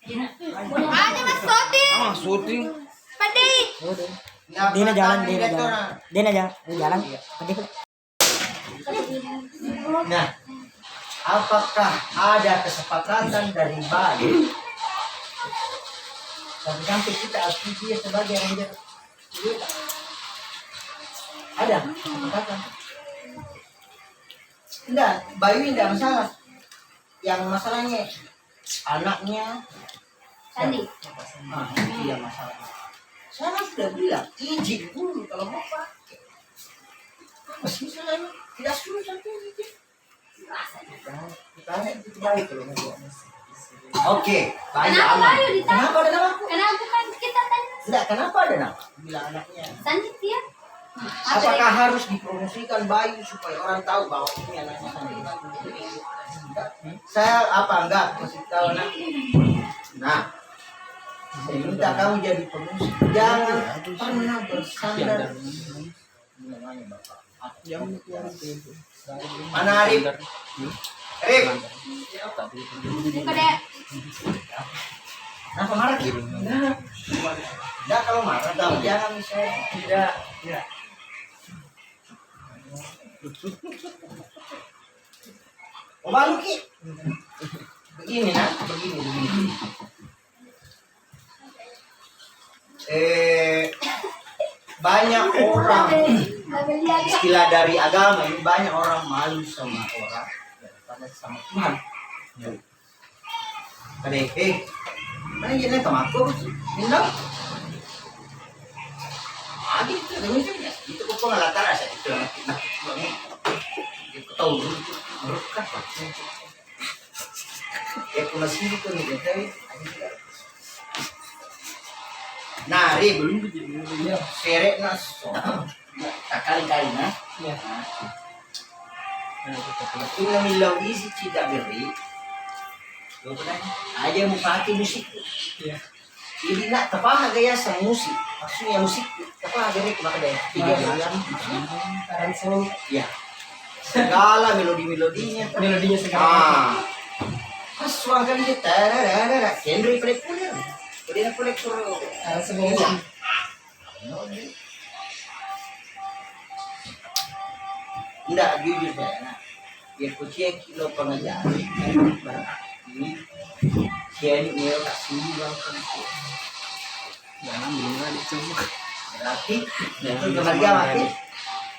Ada mas shooting. Syuting. Padi. Di na jalan, di na jalan. Di na jalan. Padi. Nah, apakah ada kesepakatan dari Bali? Sampai kita akui dia sebagai ranger. Ada kesepakatan. Enggak, Bayu tidak masalah. Yang masalahnya anaknya Sandi. iya masalah. Saya sudah bilang izin dulu kalau mau pakai. Meski saya tidak susah tuh izin. Kita itu baik kalau mau. Oke, Bayu Kenapa aman. Bayu ditanya? Kenapa ada nama? Kenapa kan kita tanya? Enggak, kenapa ada nama? Bilang anaknya. Sandi dia. Apakah harus dipromosikan Bayu supaya orang tahu bahwa ini anaknya Sandi? Saya enggak kasih tahu anak. Nah, saya minta kamu jadi pemusik. Jangan pernah bersandar. Mana Arif? Arif. Buka deh. Kenapa marah? Enggak, kalau marah tahu jangan misalnya tidak. Oh, malu Ki. Begini. Banyak orang istilah dari agama ini, banyak orang malu sama orang daripada sama Tuhan. Mana jadi temanku minum. Gitu demi itu kok ngalatar aja itu nak itu tahu berkat. Ya kuna sini tuh nih guys. Nah, belum serek nas. Kali-kali nah. Ya. Ina milau isi tidak beri. Lo pernah aja mau pakai musik. Iya. Jadi nak tepat gaya sang musik. Maksudnya musik tepat gaya kemana deh? 3 bulan. Aransemen. Ya. Segala melodinya segala. Pas suang kali dia tararara. Genre kolektor. Udah kolektor. Aransemen. Enggak jujur saya. Nah, biar ku cek kilo pengajar. Ini saya ini kasih bang. Jangan bilang dicoba. Berarti itu keluarga mati.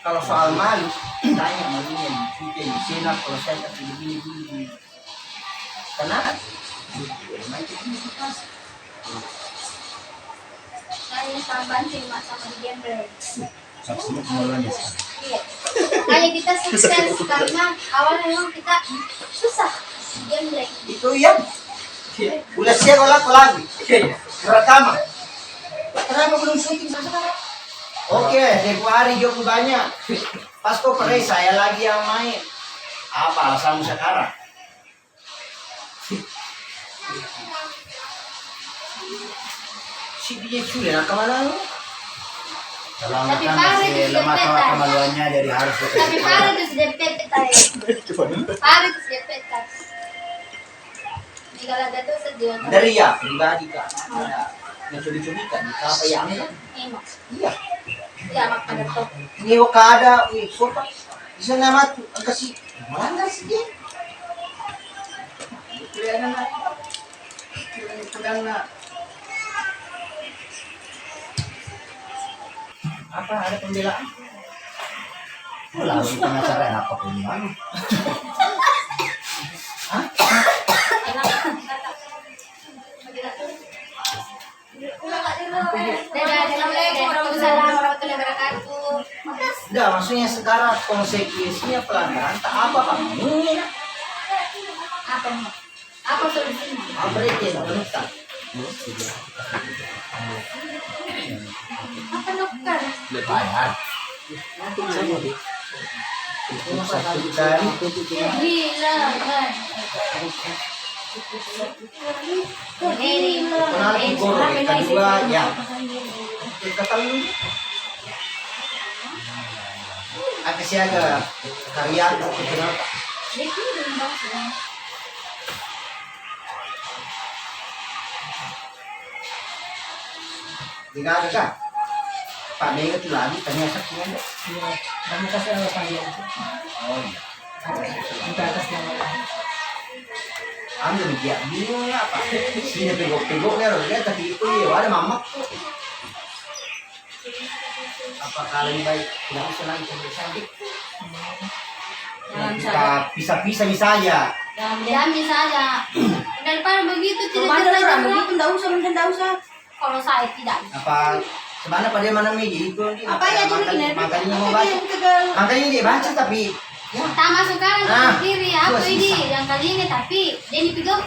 Kalau soal malu, tanya malunya di senap kalau saya kasih begini. Kenapa? Saya tambahan cuma sama di gambar. Saksi pengeluarannya. Iya. Kayak kita sukses karena awalnya memang kita susah gambar. Itu ya. Udah siap lagi. Pertama. Kenapa belum syuting sekarang? Oke, tempo hari job banyak. Pas kau pergi saya lagi yang main. Apa alasanmu sekarang? Si dia cuy, nak kemana lu? Kalau Tapi makan parah itu masih sudah lemah peta. kemaluannya dari harus Tapi parah itu sudah peta ya. Parah itu sudah peta. Jika ada tuh sedih. Dari ya, pribadi kan. Ada yang curi-curikan, apa yang ini? Emang. Iya. Ya mak pada top. Ini ada, sopan. Bisa nama tuh, kasih mana sih dia? Kelihatan lah. Apa ada pembelaan? lalu pengacara apa pun mana? Assalamualaikum warahmatullahi wabarakatuh. Enggak, maksudnya sekarang konsekuensinya pelanggaran tak apa kamu? Apa nih? Apa solusinya? Apa itu yang menentang? Apa nuker? Lebayan. Dari Gila kan? kenal Igor, kedua ya. Kata lu, aku sih ada karya aku kenal. Tiga ka. Pada itu lagi ternyata saksinya. Iya. Kamu kasih apa panggil? Oh iya. Di atas yang Ando dia bingung apa? Sini pegok-pegok dia tapi itu ya ada mamak. Apa kali baik tidak usah lagi cantik. Kita pisah-pisah saja. Jangan saja. Daripada begitu tidak Kalau ada orang terjadi. begitu enggak usah. Kalau saya tidak. Apa sebenarnya pada mana meja itu Apa ya jadi ini? makanya mau baca. Makanya dia baca tapi ya Tama sekarang Nah, ke kiri itu apa ini sisa. yang kali ini tapi dia dipegang.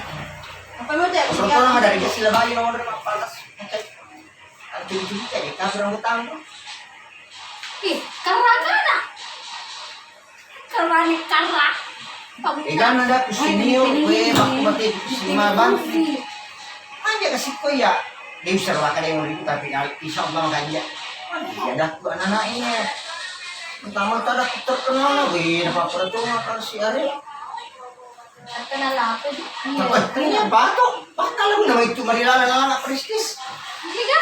Apa mau teh? kalau orang ada di sila bayi nomor palas. Ada di sini kayak kasur rambut tamu. Ih, karena. Karena. Kamu Ikan ada kusini we baku mati kusima bang. Aja kasih ko ya. Dia usah lakukan yang mau tapi insya Allah makanya. Ya dah tuh anak ini. Pertama tak ada terkenal lagi, apa itu makan si Ari. terkenal apa? Terkenal batok, bakal lagu nama itu Marilala anak prestis. Iya.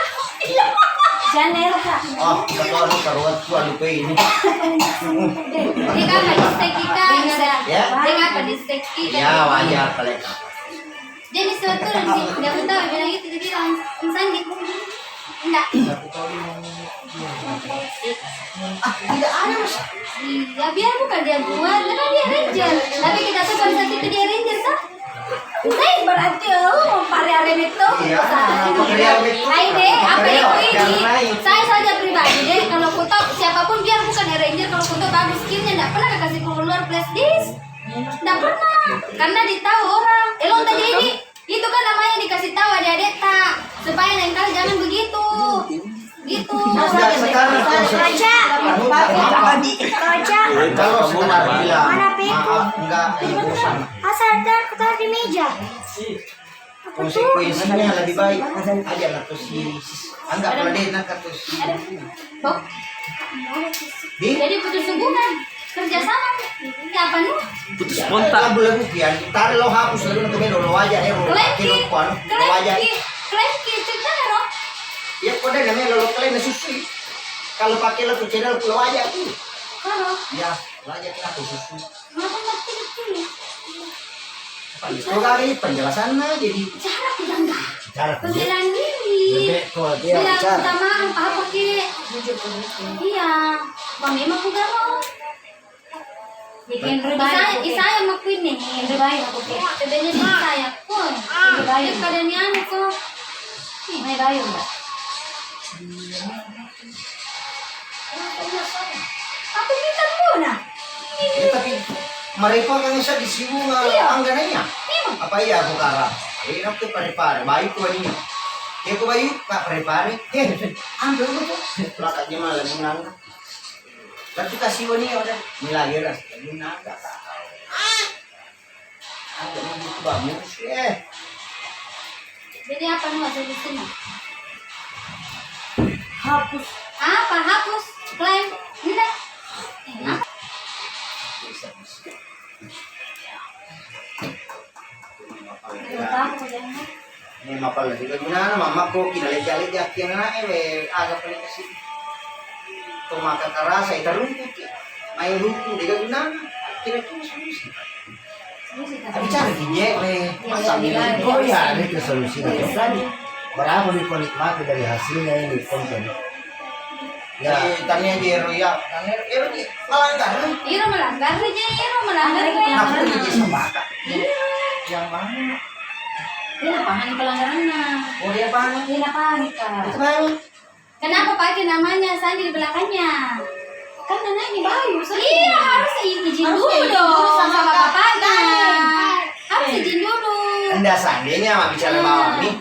Jangan Kak. Oh, kita tahu karuan tua lupa ini. Dia kan padistek kita ada. Ya. Dia kan padistek kita. Ya wajar paling. Jadi suatu sih, dia tahu bilang gitu dia bilang Sandi. Enggak. Ah, tidak ada mas. Iya, biar bukan dia buat, karena dia ranger. Tapi kita tuh pada saat itu dia ranger kan? Saya berarti pari arem itu. Iya. Pari arem itu. Hai deh, apa Pari itu arem, ini? karena itu. Saya saja pribadi deh, kalau kutok siapapun biar bukan ranger, kalau kutok bagus skillnya, enggak pernah kasih keluar flash disk. Enggak pernah, karena ditahu orang. Lo tadi ini, itu kan namanya dikasih tahu adik-adik tak, supaya lain kali jangan begitu. Gitu. Sudah sekarang Raja. kalau sekedar bilang Mana Peko? maaf enggak bosan. Asal taruh di meja. Konsekuensinya lebih baik aja lah tuh si anggap kalau dia nak tuh si Oh. di Jadi putus hubungan, kerjasama. Ya apa nih? Putus lagu-lagu kian tarik lo hapus lagu nanti lo aja ya lo kilo kuan lo aja Keren cerita loh. ya kode namanya lo klaim susu kalau pakai lo tuh channel lo aja tuh Kalau ya lo aja kita tuh susu kenapa ngerti kecil? kalau kali penjelasannya jadi Cara tidak Cara pembelaan diri. kalau dia Bilang bicara. minta maaf apa ke? Iya, bang memang bukan lo. Bikin saya makuin nih, berbahaya aku ke. Sebenarnya sih saya pun berbahaya keadaannya anu kok. May bayo enggak? Apa kita muna? ya, tapi mereka kan bisa disinggung anggarannya apa iya aku karang ini aku pare-pare baik tuh ini ya aku baik kak pare-pare ambil betul belakangnya malah menang tapi kasih wani ya udah ini lagi ras menang gak tahu ambil begitu bagus Jadi apa nih solusinya? Hapus. Apa hapus? Klaim? Enggak. Apa? Lupa aku jangan. ini mapal lagi gimana mama ko kinalit-alit yakin na agak paling kasih tumakan karasa itarungkut main rumpu dia gimana kira-kira solusi tapi cara gini masa ini Oh ya, ini solusinya. Tadi berapa nih penikmati dari hasilnya ini konten? ya tanya dia ya tanya ero di melanggar Iro melanggar aja, Iro melanggar. kenapa dia jadi sepakat Yang mana? Dia lapangan pelanggarannya. oh dia apa Dia lapangan Kak. itu mana Kenapa pakai namanya Sandi di belakangnya? Kan namanya baru. Iya, harus izin dulu dong sama bapaknya. Harus izin dulu. anda seandainya mah bicara bawah nih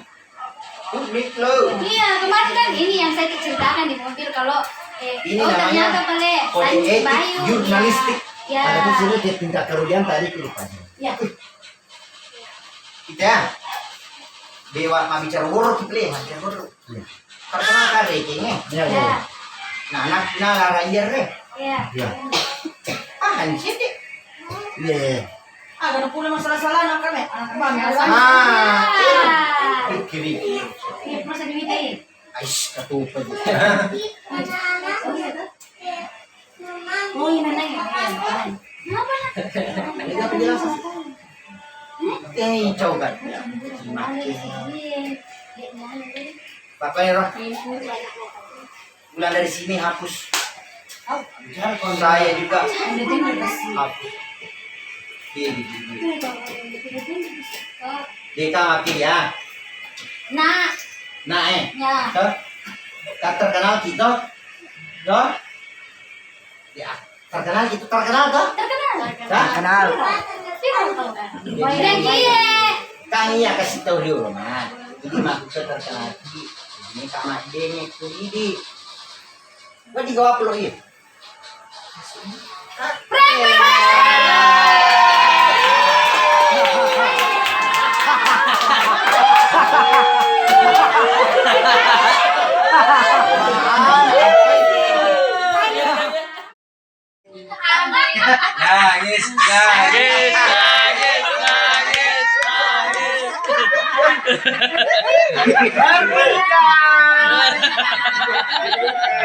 publik lo Iya, kemarin kan ini yang saya ceritakan di mobil kalau Ini oh namanya ternyata pada kode Sandi etik Bayu. jurnalistik. Ya. Ada tuh sini dia tingkat kerugian tadi kelupanya. Ya. kita dewa mah bicara buruk kita mah bicara buruk karena kare kayaknya Ya, Ya. ya. nah anak nah ranger deh Ya. Ya. hancur deh Iya. Ada pula masalah-salah anak kami. Anak kami. ah Ah. kiri Ini masa dimintain. Ish, katupad. Oh, yun na lang yun. Ngapa na? Halika, pagdilang sa... Eh, chogan. Papayro. Mula dari sini hapus. Saya juga hapus. Di ka makin ya. Na. Nah Ya. terkenal gitu. Doh. Ya, terkenal gitu, terkenal toh. Terkenal. Kenal. Sino to? Dan kiye. Kami ya kasih tahu dia rumah. Jadi masuk ke terkenal. Ini kamar dia nih, tuh ini. Gua digawa pulau ini. Nangis, nangis, nangis, nangis,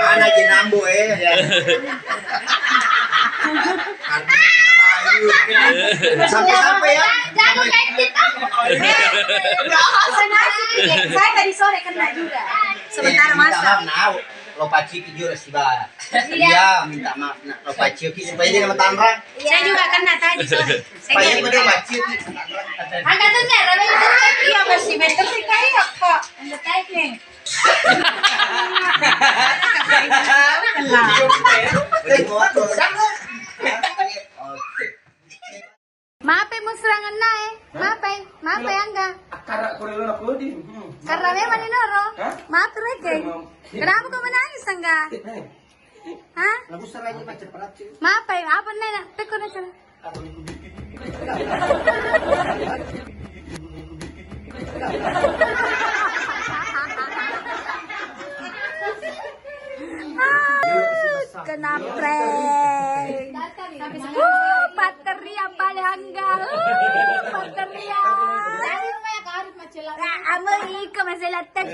Anak jenambu Sampai-sampai ya. Jangan kayak kita. Saya tadi sore kena juga. Sementara masak. Nah, lupa ciki juga sih, Ba. Iya, minta maaf nak lupa ciki supaya dia sama Tanrang. Saya juga kena tadi sore. Supaya dia lupa ciki. Angkat tuh nih, ramen itu. Iya masih meter sih kayak kok. Angkat aja. Mape mo serangan na eh. Mape angga. Akara ko rin ako din. Karena memang inoro. Hah? Mape reke. Kenapa kau menangis angga? Hah? Lagu lagi macam pelat sih. Mape, apa nih? Teko na sana. Kena prank. Pateria paling hanggang. Pateria. Amo ikaw masih latek.